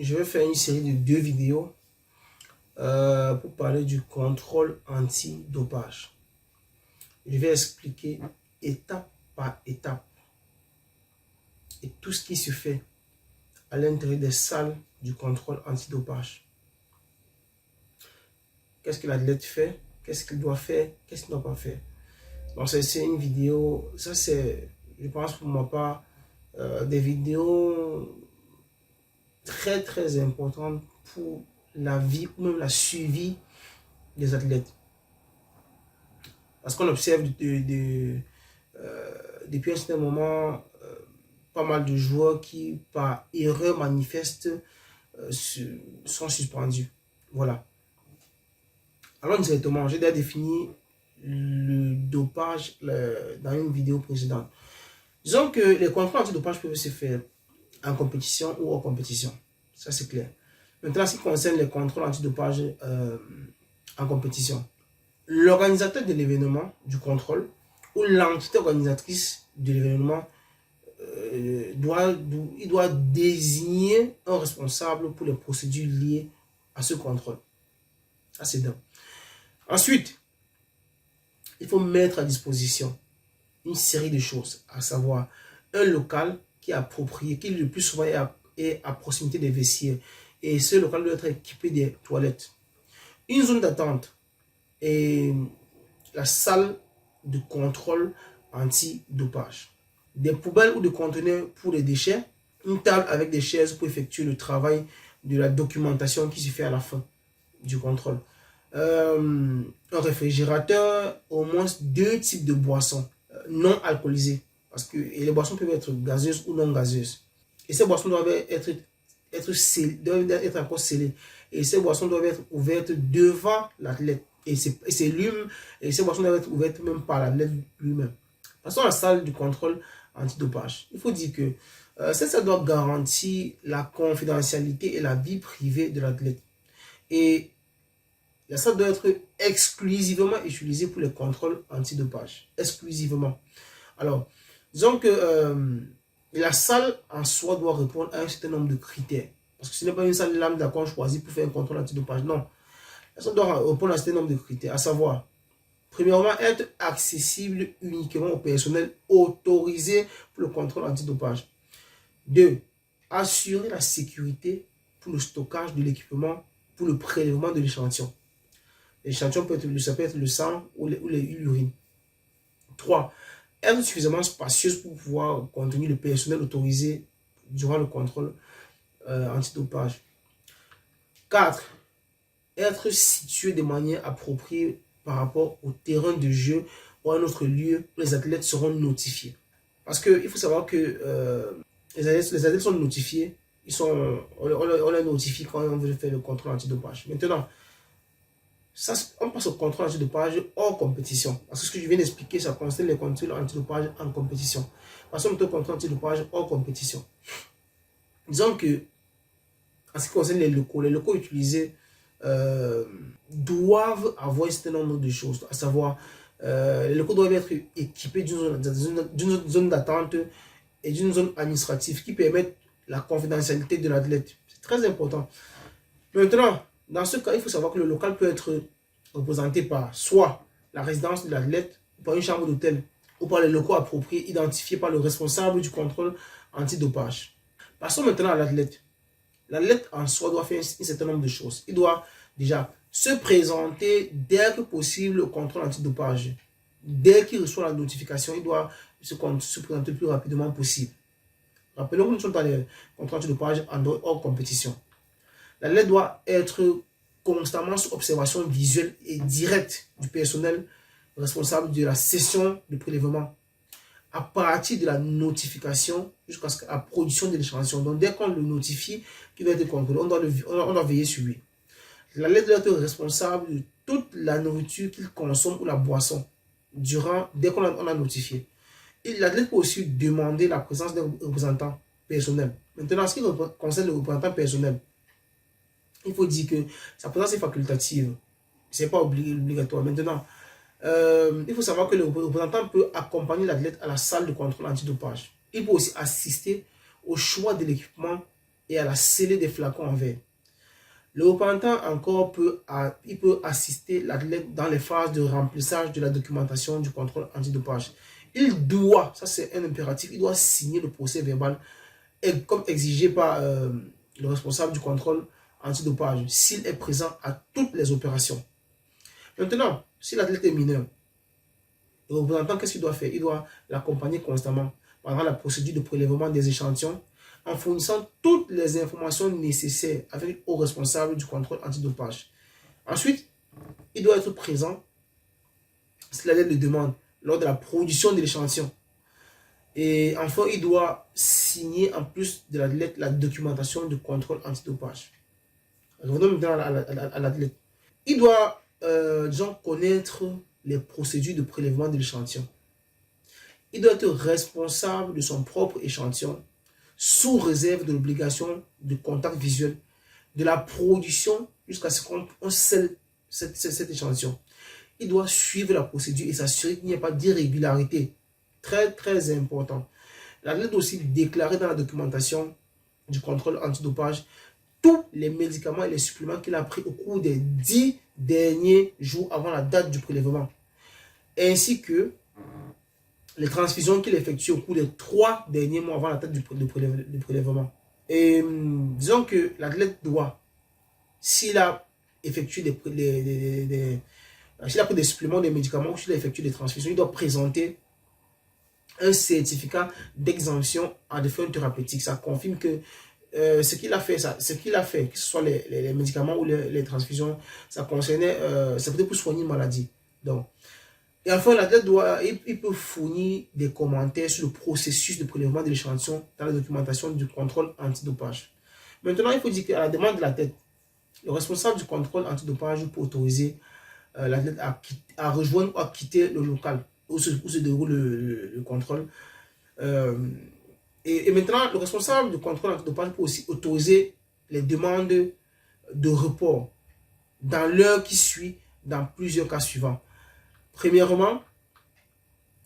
je vais faire une série de 2 vidéos pour parler du contrôle anti-dopage. Je vais expliquer étape par étape et tout ce qui se fait à l'intérieur des salles du contrôle antidopage. Qu'est-ce que l'athlète fait? Qu'est-ce qu'il doit faire? Qu'est-ce qu'il ne doit pas faire? Donc c'est une vidéo, ça c'est, je pense pour ma part, des vidéos très importantes pour la vie ou même la suivi des athlètes. Parce qu'on observe depuis un certain moment pas mal de joueurs qui, par erreur manifeste, sont suspendus. Voilà. Alors directement, j'ai déjà défini le dopage dans une vidéo précédente. Disons que les contrôles antidopage peuvent se faire en compétition ou hors compétition. Ça, c'est clair. Maintenant, ce qui concerne les contrôles antidopage en compétition, l'organisateur de l'événement, du contrôle, ou l'entité organisatrice de l'événement, il doit désigner un responsable pour les procédures liées à ce contrôle. Ça, c'est bien. Ensuite, il faut mettre à disposition une série de choses, à savoir un local qui est approprié, qui le plus souvent est à proximité des vestiaires. Et ce local doit être équipé des toilettes. Une zone d'attente et la salle de contrôle anti-dopage. Des poubelles ou des conteneurs pour les déchets. Une table avec des chaises pour effectuer le travail de la documentation qui se fait à la fin du contrôle. Un réfrigérateur, au moins 2 types de boissons non alcoolisées. Parce que les boissons peuvent être gazeuses ou non gazeuses. Et ces boissons doivent être encore scellées. Et ces boissons doivent être ouvertes devant l'athlète. Et ces boissons doivent être ouvertes même par l'athlète lui-même. Passons à la salle du contrôle antidopage. Il faut dire que cette salle doit garantir la confidentialité et la vie privée de l'athlète. Et la salle doit être exclusivement utilisée pour les contrôles antidopage. Exclusivement. Alors, disons que la salle en soi doit répondre à un certain nombre de critères. Parce que ce n'est pas une salle lambda qu'on choisit pour faire un contrôle antidopage. Non. La salle doit répondre à un certain nombre de critères. À savoir, premièrement, être accessible uniquement au personnel autorisé pour le contrôle antidopage. 2. Assurer la sécurité pour le stockage de l'équipement pour le prélèvement de l'échantillon. L'échantillon peut être le sang ou l'urine. 3. Être suffisamment spacieuse pour pouvoir contenir le personnel autorisé durant le contrôle antidopage. 4. Être situé de manière appropriée par rapport au terrain de jeu ou à un autre lieu où les athlètes seront notifiés. Parce qu'il faut savoir que les athlètes sont notifiés, on les notifie quand on veut faire le contrôle antidopage. Maintenant, on passe au contrôle antidopage hors compétition. Parce que ce que je viens d'expliquer, ça concerne les contrôles antidopage en compétition. Passons au contrôle antidopage hors compétition. Disons que, en ce qui concerne les locaux utilisés doivent avoir un certain nombre de choses. À savoir, les locaux doivent être équipés d'une zone d'attente et d'une zone administrative qui permettent la confidentialité de l'athlète. C'est très important. Maintenant, dans ce cas, il faut savoir que le local peut être représenté par soit la résidence de l'athlète, par une chambre d'hôtel, ou par les locaux appropriés identifiés par le responsable du contrôle antidopage. Passons maintenant à l'athlète. L'athlète en soi doit faire un certain nombre de choses. Il doit déjà se présenter dès que possible au contrôle antidopage. Dès qu'il reçoit la notification, il doit se présenter le plus rapidement possible. Rappelons que nous sommes dans les contrôles antidopage hors compétition. L'athlète doit être constamment sous observation visuelle et directe du personnel responsable de la session de prélèvement à partir de la notification jusqu'à la production de l'échantillon. Donc, dès qu'on le notifie qu'il va être contrôlé, on doit veiller sur lui. L'athlète doit être responsable de toute la nourriture qu'il consomme ou la boisson dès qu'on a notifié. Et l'athlète peut aussi demander la présence d'un représentant personnel. Maintenant, en ce qui concerne le représentant personnel, il faut dire que sa présence est facultative. Ce n'est pas obligatoire. Maintenant, il faut savoir que le représentant peut accompagner l'athlète à la salle de contrôle antidopage. Il peut aussi assister au choix de l'équipement et à la scellée des flacons en verre. Le représentant encore peut assister l'athlète dans les phases de remplissage de la documentation du contrôle antidopage. Il doit, ça c'est un impératif, il doit signer le procès verbal comme exigé par le responsable du contrôle antidopage s'il est présent à toutes les opérations. Maintenant, si l'athlète est mineur, le représentant, qu'est-ce qu'il doit faire? Il doit l'accompagner constamment pendant la procédure de prélèvement des échantillons en fournissant toutes les informations nécessaires avec au responsable du contrôle antidopage. Ensuite, il doit être présent si l'athlète le demande lors de la production de l'échantillon. Et enfin, il doit signer en plus de l'athlète la documentation de contrôle antidopage. Revenons maintenant à l'athlète. Il doit, disons, connaître les procédures de prélèvement de l'échantillon. Il doit être responsable de son propre échantillon sous réserve de l'obligation de contact visuel de la production jusqu'à ce qu'on scelle cet échantillon. Il doit suivre la procédure et s'assurer qu'il n'y a pas d'irrégularité. Très, très important. L'athlète doit aussi déclarer dans la documentation du contrôle antidopage tous les médicaments et les suppléments qu'il a pris au cours des 10 derniers jours avant la date du prélèvement, ainsi que les transfusions qu'il effectue au cours des 3 derniers mois avant la date du prélèvement. Et disons que l'athlète doit, s'il a effectué s'il a pris des suppléments, des médicaments, ou s'il a effectué des transfusions, il doit présenter un certificat d'exemption à des fins thérapeutiques. Ça confirme que ce qu'il a fait, que ce soit les médicaments ou les transfusions, ça concernait, ça peut être pour soigner une maladie. Donc, et enfin, l'athlète il peut fournir des commentaires sur le processus de prélèvement de l'échantillon dans la documentation du contrôle antidopage. Maintenant, il faut dire qu'à la demande de l'athlète, le responsable du contrôle antidopage peut autoriser l'athlète à rejoindre ou à quitter le local où se déroule le contrôle. Et maintenant, le responsable du contrôle antidopage peut aussi autoriser les demandes de report dans l'heure qui suit dans plusieurs cas suivants. Premièrement,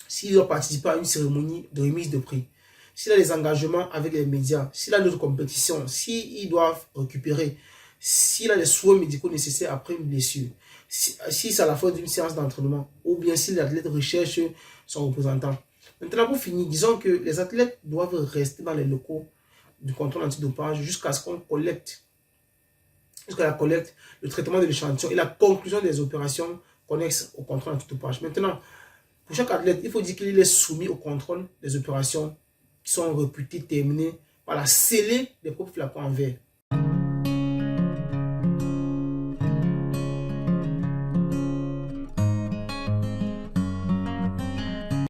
s'il doit participer à une cérémonie de remise de prix, s'il a des engagements avec les médias, s'il a d'autres compétitions, s'il doit récupérer, s'il a les soins médicaux nécessaires après une blessure, si c'est à la fin d'une séance d'entraînement, ou bien si l'athlète recherche son représentant. Maintenant, pour finir, disons que les athlètes doivent rester dans les locaux du contrôle antidopage jusqu'à ce qu'on collecte, jusqu'à la collecte, le traitement de l'échantillon et la conclusion des opérations connexes au contrôle antidopage. Maintenant, pour chaque athlète, il faut dire qu'il est soumis au contrôle des opérations qui sont réputées terminées par la scellée des propres flacons en verre.